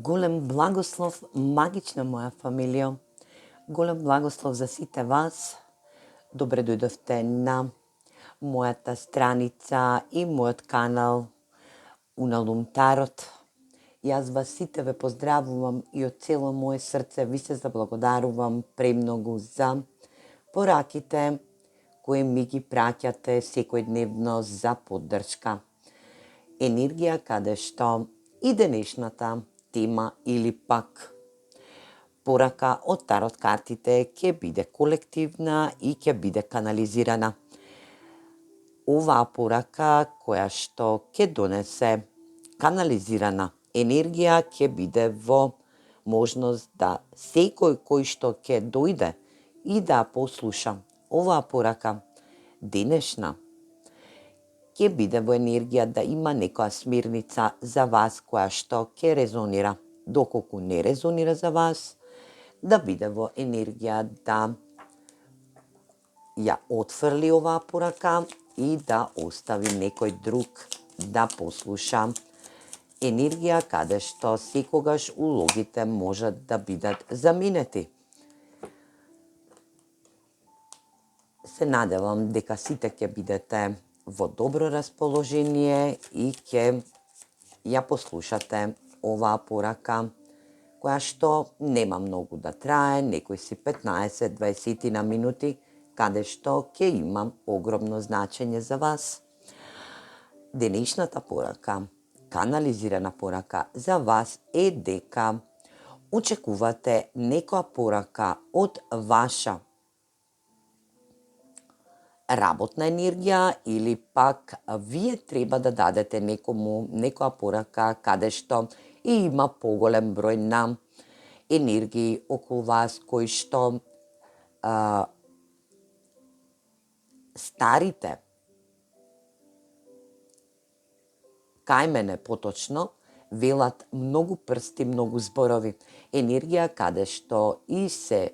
Голем благослов, магична моја фамилија. Голем благослов за сите вас. Добре дојдовте на мојата страница и мојот канал Уналум Тарот. Јас вас сите ве поздравувам и од цело моје срце ви се заблагодарувам премногу за пораките кои ми ги праќате секојдневно за поддршка. Енергија каде што и денешната тема или пак порака од тарот картите ќе биде колективна и ќе биде канализирана. Оваа порака која што ќе донесе канализирана енергија ќе биде во можност да секој кој што ќе дојде и да послуша оваа порака денешна ќе биде во енергија да има некоја смирница за вас која што ќе резонира. Доколку не резонира за вас, да биде во енергија да ја отфрли оваа порака и да остави некој друг да послуша. Енергија каде што секогаш улогите можат да бидат заменети. Се надевам дека сите ќе бидете во добро расположение и ќе ја послушате оваа порака, која што нема многу да трае, некои си 15-20 на минути, каде што ќе имам огромно значење за вас. Денешната порака, канализирана порака за вас е дека очекувате некоја порака од ваша работна енергија или пак вие треба да дадете некому некоја порака каде што и има поголем број на енергии околу вас кои што старите кај мене поточно велат многу прсти, многу зборови. Енергија каде што и се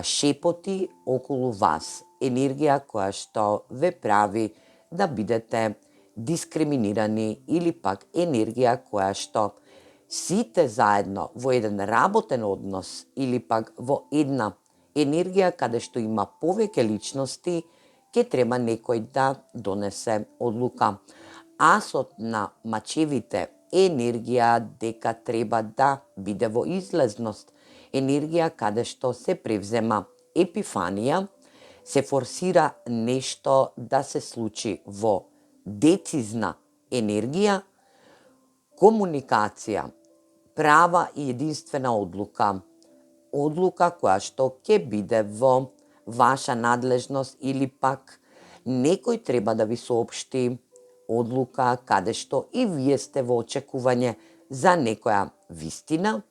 шепоти околу вас. Енергија која што ве прави да бидете дискриминирани или пак енергија која што сите заедно во еден работен однос или пак во една енергија каде што има повеќе личности, ќе треба некој да донесе одлука. Асот на мачевите е енергија дека треба да биде во излезност. Енергија каде што се превзема епифанија, се форсира нешто да се случи во децизна енергија, комуникација, права и единствена одлука. Одлука која што ќе биде во ваша надлежност или пак некој треба да ви соопшти одлука каде што и вие сте во очекување за некоја вистина,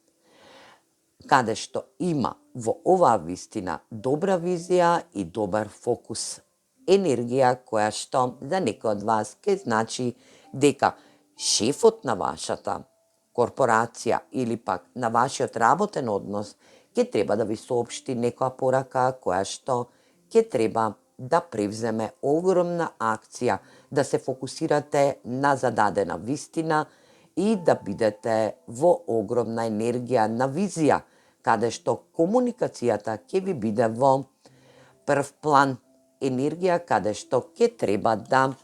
каде што има во оваа вистина добра визија и добар фокус. Енергија која што за некој од вас ќе значи дека шефот на вашата корпорација или пак на вашиот работен однос ќе треба да ви соопшти некоја порака која што ќе треба да превземе огромна акција, да се фокусирате на зададена вистина и да бидете во огромна енергија на визија, каде што комуникацијата ќе ви биде во прв план. Енергија каде што ќе треба да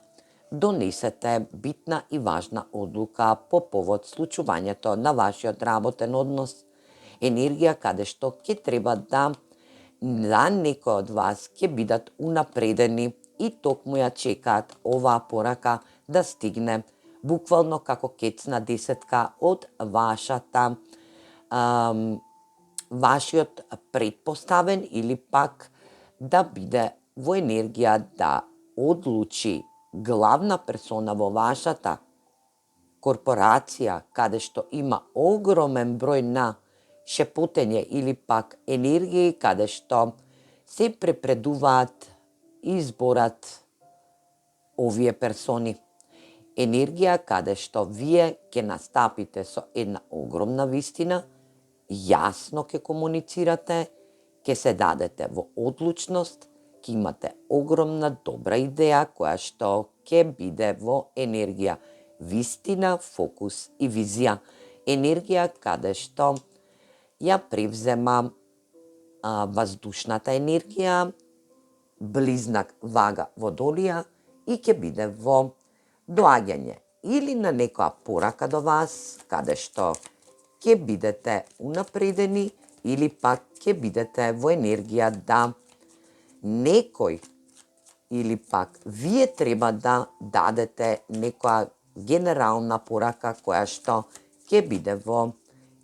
донесете битна и важна одлука по повод случувањето на вашиот работен однос. Енергија каде што ќе треба да некој од вас ќе бидат унапредени и токму ја чекаат оваа порака да стигне буквално како кецна десетка од вашиот предпоставен или пак да биде во енергија да одлучи главна персона во вашата корпорација, каде што има огромен број на шепотење или пак енергии каде што се препредуваат и изборат овие персони. Енергија каде што вие ќе настапите со една огромна вистина, јасно ќе комуницирате, ќе се дадете во одлучност, ќе имате огромна добра идеја која што ќе биде во енергија вистина, фокус и визија. енергија каде што ја превзема ваздушната енергија, близнак вага водолија и ќе биде во доаѓање или на некоја порака до вас, каде што ќе бидете унапредени или пак ќе бидете во енергија да некој или пак вие треба да дадете некоја генерална порака која што ќе биде во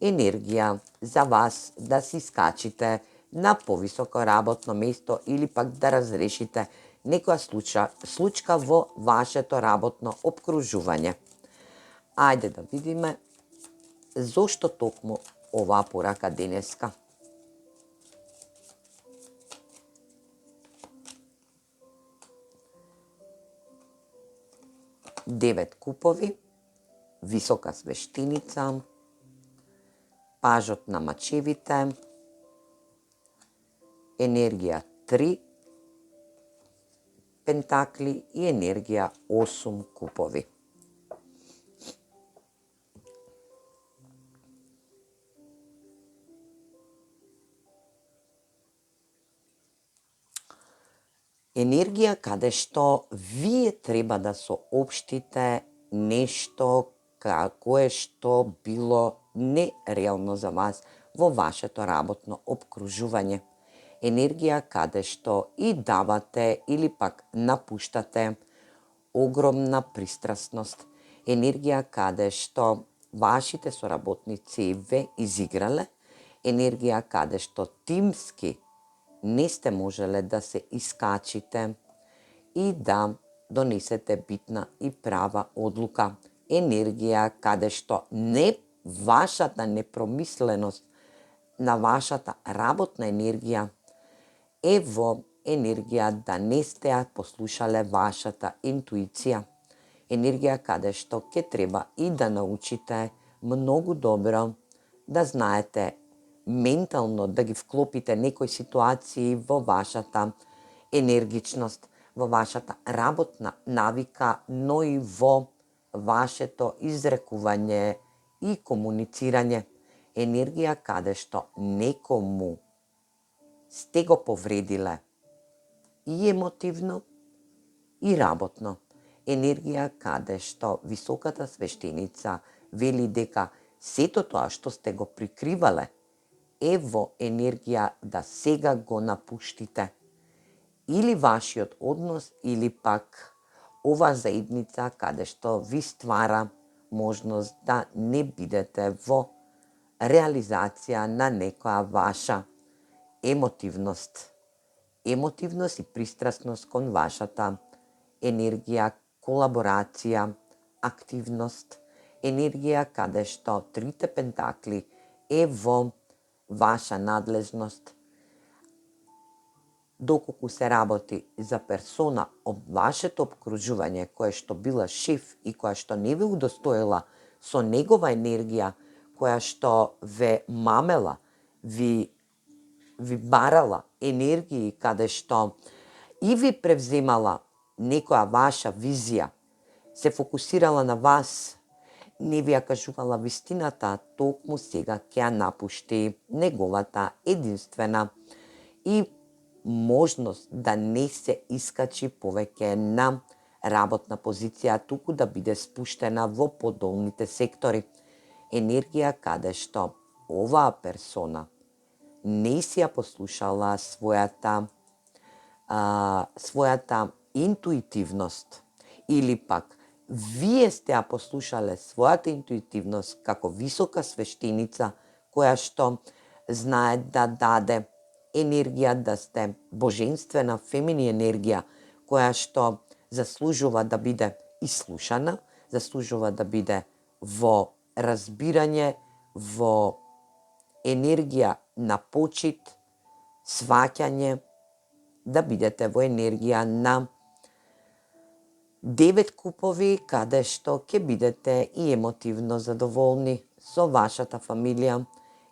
енергија за вас да си скачите на повисоко работно место или пак да разрешите некоја случка во вашето работно опкружување. Ајде да видиме зошто токму оваа порака денеска. 9 купови, висока свештеница, пажот на мачевите, енергија 3 пентакли и енергија 8 купови. Енергија каде што вие треба да соопштите нешто кое што било нереално за вас во вашето работно опкружување. Енергија каде што и давате или пак напуштате огромна пристрасност. Енергија каде што вашите соработници ве изиграле. Енергија каде што тимски не сте можеле да се искачите и да донесете битна и права одлука. Енергија каде што не вашата непромисленост на вашата работна енергија е во енергија да не сте ја послушале вашата интуиција. Енергија каде што ќе треба и да научите многу добро да знаете ментално да ги вклопите некои ситуации во вашата енергичност, во вашата работна навика, но и во вашето изрекување и комуницирање. Енергија каде што некому сте го повредиле и емотивно и работно. Енергија каде што високата свештеница вели дека сето тоа што сте го прикривале е во енергија да сега го напуштите. Или вашиот однос, или пак ова заедница каде што ви ствара можност да не бидете во реализација на некоја ваша емотивност. Емотивност и пристрасност кон вашата енергија, колаборација, активност, енергија каде што трите пентакли е во ваша надлежност. Доколку се работи за персона од вашето обкружување која што била шеф и која што не ве удостоила со негова енергија, која што ве мамела, ви барала енергии каде што и ви превземала некоја ваша визија, се фокусирала на вас, не ви ја кажувала вистината, токму сега ќе ја напушти неговата единствена и можност да не се искачи повеќе на работна позиција, туку да биде спуштена во подолните сектори. Енергија каде што оваа персона не си ја послушала својата интуитивност или пак вие сте ја послушале својата интуитивност како висока свештеница која што знае да даде енергија, да сте божествена фемини енергија која што заслужува да биде ислушана, заслужува да биде во разбирање, во енергија на почит, сваќање, да бидете во енергија на 9 купови, каде што ќе бидете и емотивно задоволни со вашата фамилија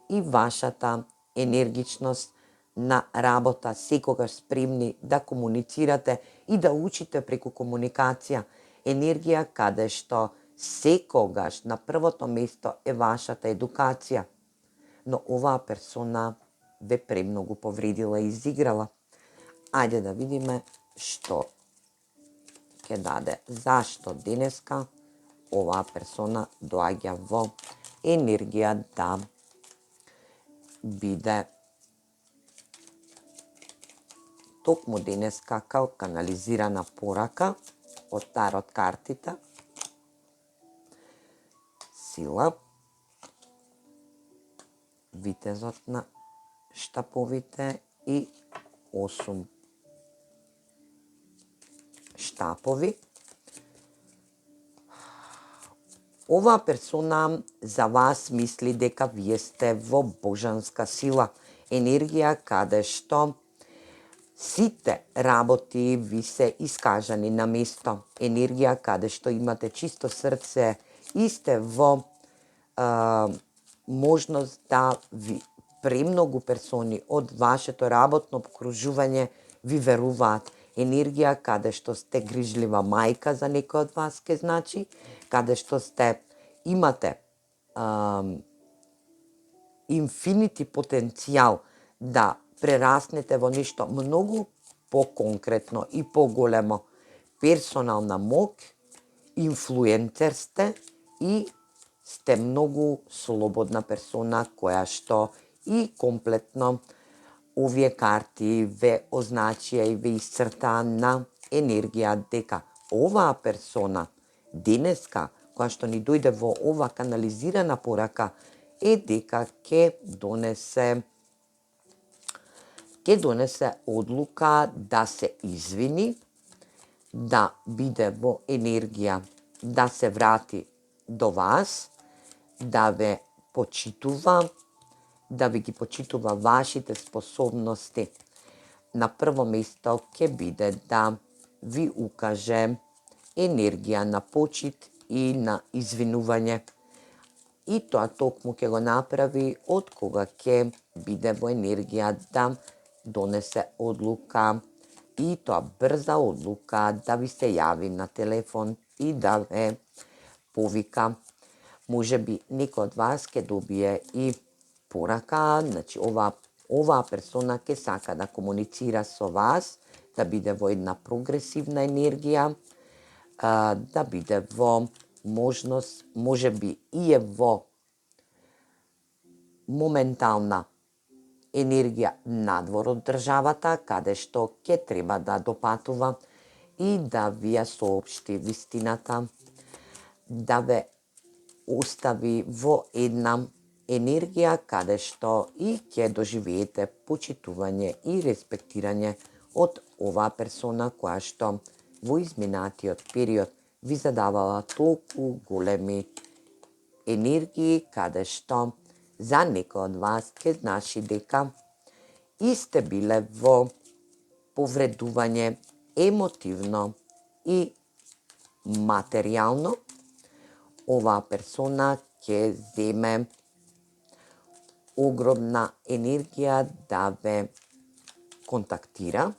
и вашата енергичност на работа, секогаш спремни да комуницирате и да учите преку комуникација. Енергија каде што Секогаш на првото место е вашата едукација, но оваа персона ве премногу повредила и изиграла. Ајде да видиме што ќе даде. Зашто денеска оваа персона доаѓа во енергија да биде токму денеска као канализирана порака од тарот картите. Сила, витезот на штаповите и 8 штапови. Оваа персона за вас мисли дека вие сте во божанска сила, енергија каде што сите работи ви се искажани на место, енергија каде што имате чисто срце и сте во можност да ви премногу персони од вашето работно обкружување ви веруваат. Енергија каде што сте грижлива мајка за некој од вас ке значи, каде што имате инфинити потенцијал да прераснете во нешто многу поконкретно и поголемо. Персонална моќ, инфлуенцер сте и сте многу слободна персона која што и комплетно овие карти ве означија и ве исцртаа на енергија дека оваа персона денеска, која што ни дојде во ова канализирана порака, е дека ќе донесе одлука да се извини, да биде во енергија, да се врати до вас, да ве почитува, да ви ги почитува вашите способности. На прво место ќе биде да ви укаже енергија на почит и на извинување. И тоа токму ќе го направи од кога ќе биде во енергија да донесе одлука, и тоа брза одлука да ви се јави на телефон и да ве повика. Може би некој од вас ќе добие и порака, значи оваа персона ќе сака да комуницира со вас, да биде во една прогресивна енергија, да биде во можност, може би и е во моментална енергија надвор од државата, каде што ќе треба да допатува и да ви ја соопшти вистината, да ве остави во една енергија каде што и ќе доживеете почитување и респектирање од оваа персона која што во изминатиот период ви задавала толку големи енергии, каде што за некој од вас ќе значи дека и сте биле во повредување емотивно и материјално. Оваа персона ќе земе огромна енергија да ве контактира,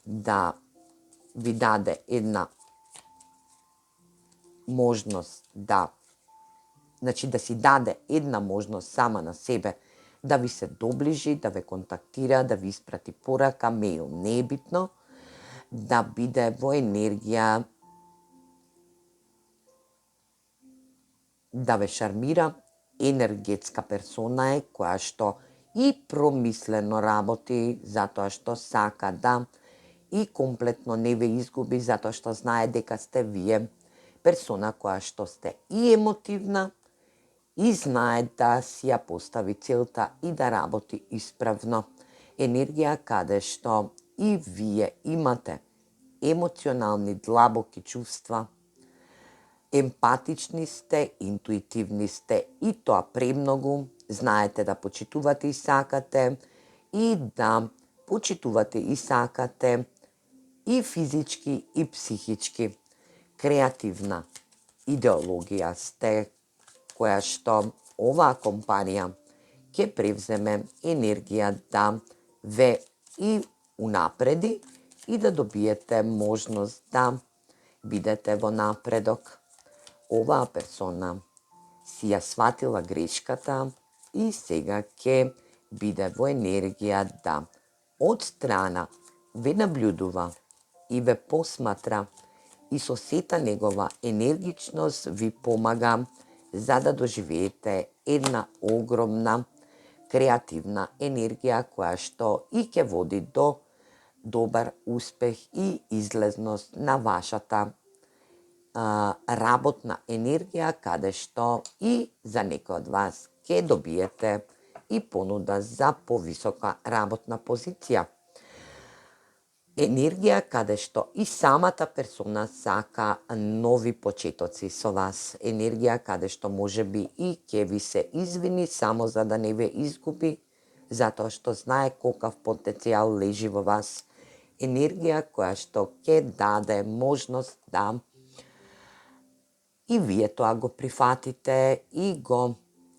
да ви даде една можност да си даде една можност сама на себе да ви се доближи, да ве контактира, да ви испрати порака, мејл, не е битно, да биде во енергија да ве шармира. Енергетска персона е која што и промислено работи, затоа што сака да и комплетно не ве изгуби, затоа што знае дека сте вие персона која што сте и емотивна и знае да си ја постави целта и да работи исправно. Енергија каде што и вие имате емоционални длабоки чувства, емпатични сте, интуитивни сте и тоа премногу, знаете да почитувате и сакате и да почитувате и сакате и физички и психички. Креативна идеологија сте која што оваа компанија ќе превземе енергија да ве и унапреди и да добиете можност да бидете во напредок. оваа персона си ја сватила грешката и сега ќе биде во енергија да од страна ве наблюдува и ве посматра и со сета негова енергичност ви помага за да доживеете една огромна креативна енергија која што и ќе води до добар успех и излезност на вашата работна енергија, каде што и за некој од вас ќе добиете и понуда за повисока работна позиција. Енергија каде што и самата персона сака нови почетоци со вас. Енергија каде што можеби и ќе ви се извини само за да не ве изгуби, затоа што знае колкав потенцијал лежи во вас. Енергија која што ќе даде можност да и вие тоа го прифатите и го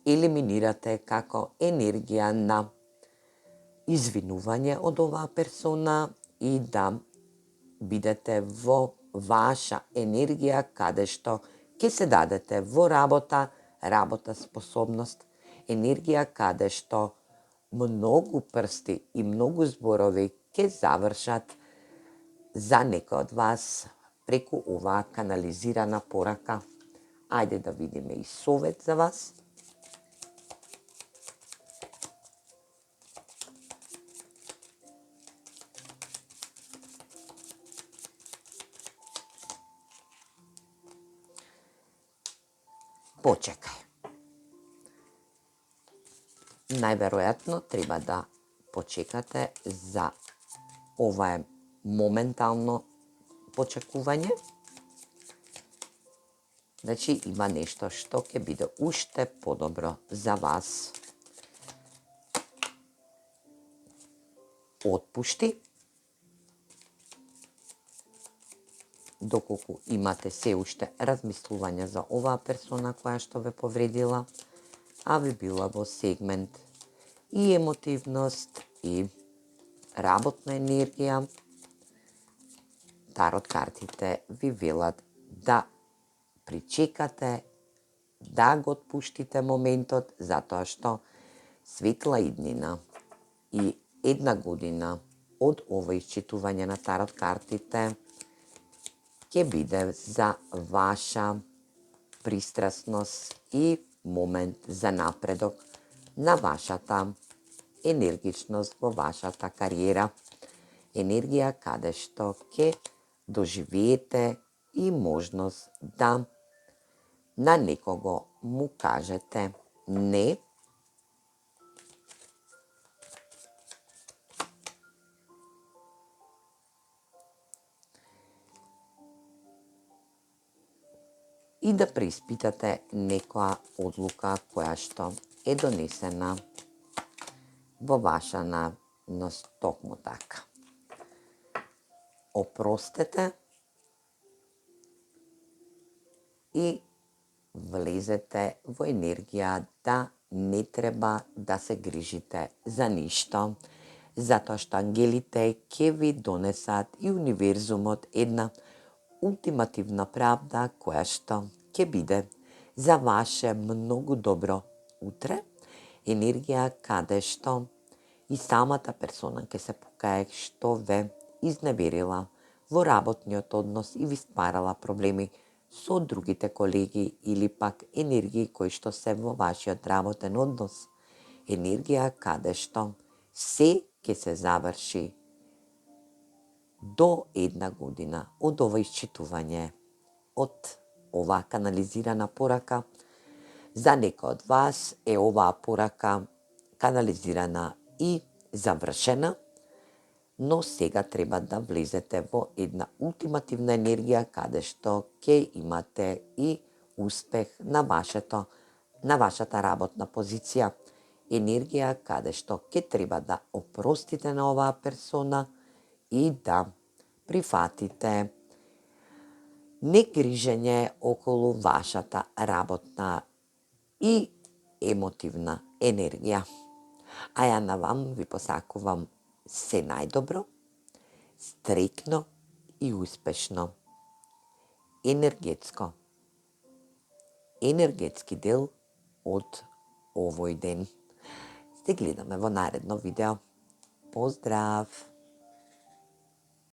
елиминирате како енергија на извинување од оваа персона и да бидете во ваша енергија каде што ќе се дадете во работа способност, енергија каде што многу прсти и многу зборови ќе завршат за некој од вас преку оваа канализирана порака. Ајде да видиме и совет за вас. Почекај. Најверојатно треба да почекате за ова е моментално почекување. Значи има нешто што ќе биде уште подобро за вас. Отпушти. Доколку имате се уште размислување за оваа персона која што ве повредила, а ви била во сегмент и емотивност и работна енергија, тарот картите ви велат да причекате, да го отпуштите моментот, затоа што светла иднина и една година од ова исчитување на тарот картите ќе биде за ваша пристрасност и момент за напредок на вашата енергичност во вашата кариера. Енергија каде што ќе доживеете и можност да на некого му кажете не, и да преиспитате некоја одлука која што е донесена во ваша навност токму така. Опростете и влезете во енергија да не треба да се грижите за ништо, затоа што ангелите ќе ви донесат и универзумот една ултимативна правда која што ќе биде за ваше многу добро утре, енергија каде што и самата персона ќе се покае што ве изневерила во работниот однос и ви стварала проблеми со другите колеги или пак енергии кои што се во вашиот работен однос. Енергија каде што се ќе се заврши до една година од ова исчитување, од оваа канализирана порака. За некој од вас е оваа порака канализирана и завршена, но сега треба да влезете во една ултимативна енергија каде што ќе имате и успех на вашата работна позиција. Енергија каде што ќе треба да опростите на оваа персона и да прифатите негрижење околу вашата работна и емотивна енергија. А ја на вам ви посакувам се најдобро, стрекно и успешно енергетско енергетски дел од овој ден. Се гледаме во наредно видео. Поздрав!